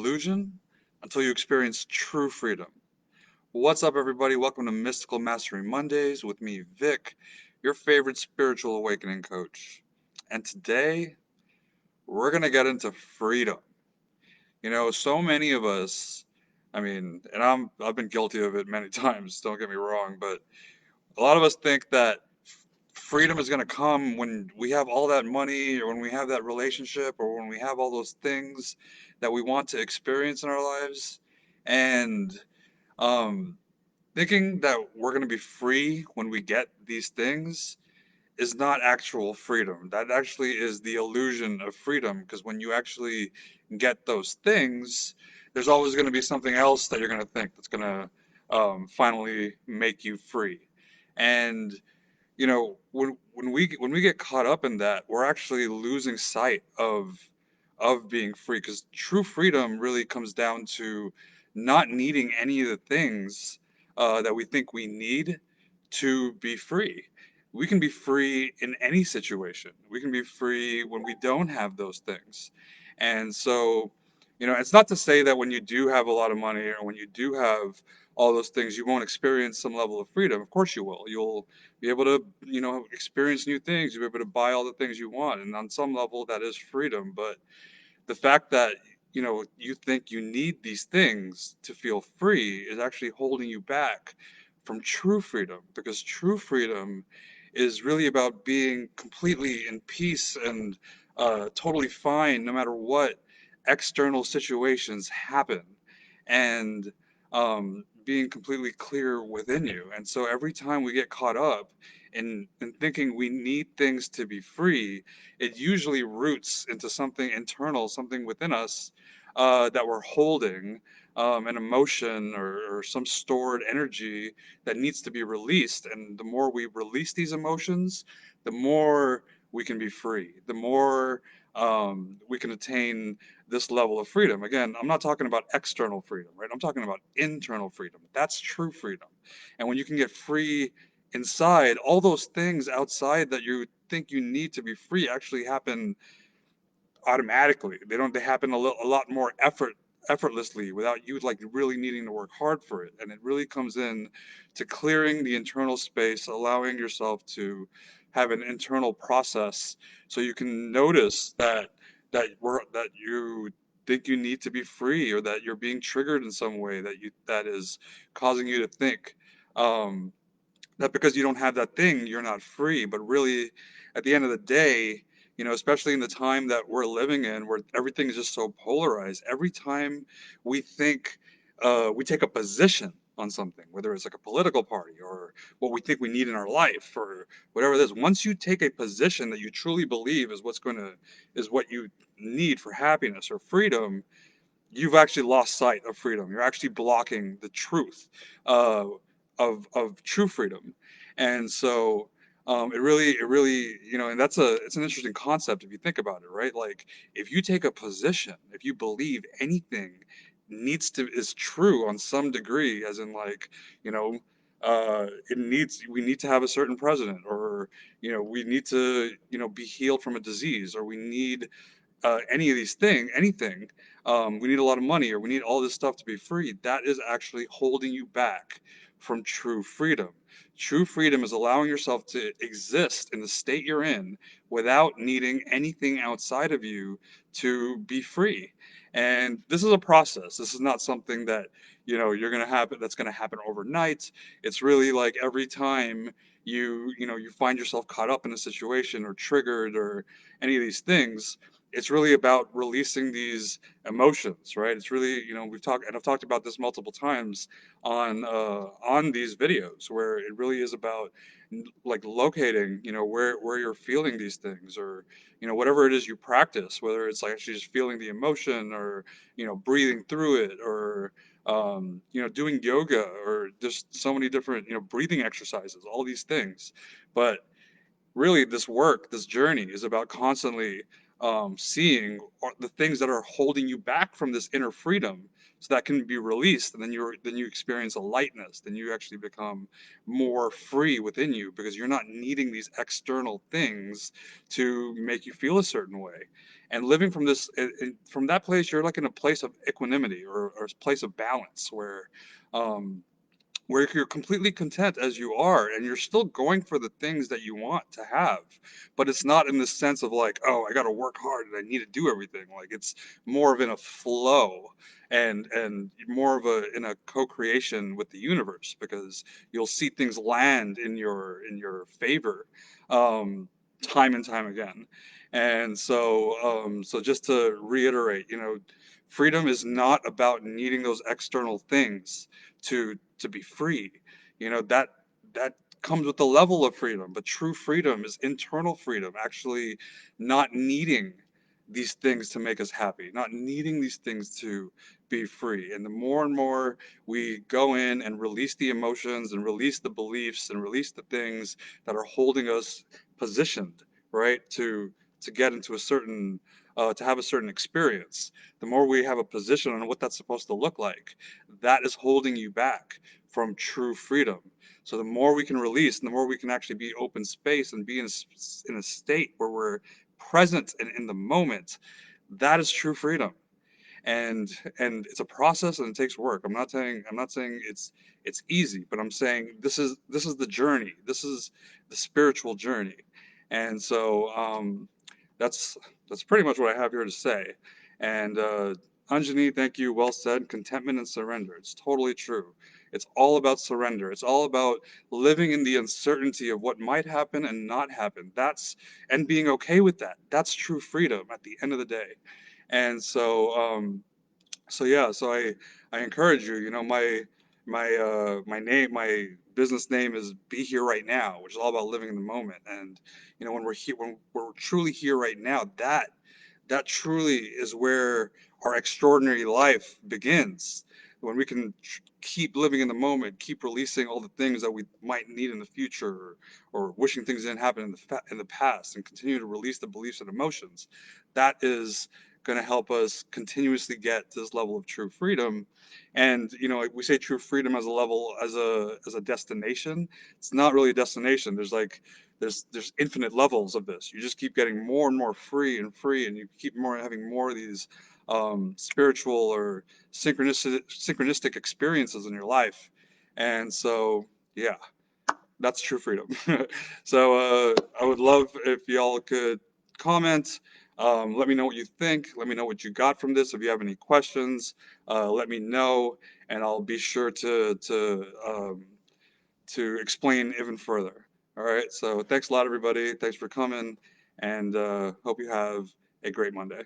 illusion until you experience true freedom. What's up, everybody? Welcome to Mystical Mastery Mondays with me, Vic, your favorite spiritual awakening coach. And today, we're going to get into freedom. So many of us, and I've been guilty of it many times, don't get me wrong, but a lot of us think that freedom is going to come when we have all that money or when we have that relationship or when we have all those things that we want to experience in our lives. And um, thinking that we're going to be free when we get these things is not actual freedom. That actually is the illusion of freedom, because when you actually get those things, there's always going to be something else that you're going to think that's going to finally make you free. And when we get caught up in that, we're actually losing sight of being free, because true freedom really comes down to not needing any of the things that we think we need to be free. We can be free in any situation. We can be free when we don't have those things. And so, it's not to say that when you do have a lot of money or when you do have all those things, you won't experience some level of freedom. Of course you will. You'll be able to, experience new things. You'll be able to buy all the things you want. And on some level, that is freedom. But the fact that, you think you need these things to feel free is actually holding you back from true freedom, because true freedom is really about being completely in peace and totally fine no matter what external situations happen, and being completely clear within you. And so every time we get caught up in thinking we need things to be free, it usually roots into something internal, something within us that we're holding, an emotion or some stored energy that needs to be released. And the more we release these emotions, the more we can be free, the more we can attain this level of freedom. Again, I'm not talking about external freedom, right? I'm talking about internal freedom. That's true freedom. And when you can get free inside, all those things outside that you think you need to be free actually happen automatically. They happen a lot more effortlessly without you like really needing to work hard for it. And it really comes in to clearing the internal space, allowing yourself to have an internal process so you can notice that you think you need to be free, or that you're being triggered in some way that is causing you to think um, that because you don't have that thing, you're not free. But really, at the end of the day, especially in the time that we're living in, where everything is just so polarized, every time we think, we take a position on something, whether it's like a political party or what we think we need in our life or whatever it is, once you take a position that you truly believe is what you need for happiness or freedom, you've actually lost sight of freedom. You're actually blocking the truth uh, of true freedom. And so it really, and it's an interesting concept if you think about it, right? Like, if you take a position, if you believe anything is true on some degree, as in like, you know, we need to have a certain president, or, we need to, be healed from a disease, or we need any of these anything, we need a lot of money, or we need all this stuff to be free, that is actually holding you back from true freedom. True freedom is allowing yourself to exist in the state you're in without needing anything outside of you to be free. And this is a process. This is not something that, that's going to happen overnight. It's really like every time you find yourself caught up in a situation or triggered or any of these things, it's really about releasing these emotions, right? It's really, I've talked about this multiple times on these videos, where it really is about like locating, where you're feeling these things, or whatever it is you practice, whether it's like actually just feeling the emotion, or breathing through it, or doing yoga, or just so many different breathing exercises, all these things. But really, this journey is about constantly seeing the things that are holding you back from this inner freedom, so that can be released, and then you experience a lightness. Then you actually become more free within you, because you're not needing these external things to make you feel a certain way. And living from this, from that place, you're like in a place of equanimity, or a place of balance um, where you're completely content as you are, and you're still going for the things that you want to have, but it's not in the sense of like, oh, I got to work hard and I need to do everything. Like, it's more of in a flow, and more of a in a co-creation with the universe, because you'll see things land in your favor, um time and time again. And so just to reiterate, freedom is not about needing those external things to be free. That comes with the level of freedom, but true freedom is internal freedom, actually not needing these things to make us happy, not needing these things to be free. And the more and more we go in and release the emotions and release the beliefs and release the things that are holding us positioned, right, to get into a certain to have a certain experience, the more we have a position on what that's supposed to look like, that is holding you back from true freedom. So the more we can release, and the more we can actually be open space and be in a state where we're present and in the moment, that is true freedom. And it's a process, and it takes work. I'm not saying it's easy, but I'm saying this is the journey. This is the spiritual journey. And so that's that's pretty much what I have here to say. And Anjani, thank you. Well said. Contentment and surrender. It's totally true. It's all about surrender. It's all about living in the uncertainty of what might happen and not happen. And being okay with that. That's true freedom at the end of the day. And so yeah, so I encourage you. My business name is Be Here Right Now, which is all about living in the moment. And when we're here, when we're truly here right now, that truly is where our extraordinary life begins. When we can keep living in the moment, keep releasing all the things that we might need in the future, or wishing things didn't happen in the past, and continue to release the beliefs and emotions, that is going to help us continuously get to this level of true freedom. And we say true freedom as a level, as a destination. It's not really a destination. There's infinite levels of this. You just keep getting more and more free and free, and you keep having more of these spiritual or synchronistic experiences in your life. And so, yeah, that's true freedom. So I would love if y'all could comment. Let me know what you think. Let me know what you got from this. If you have any questions, let me know, and I'll be sure to explain even further. All right. So thanks a lot, everybody. Thanks for coming, and hope you have a great Monday.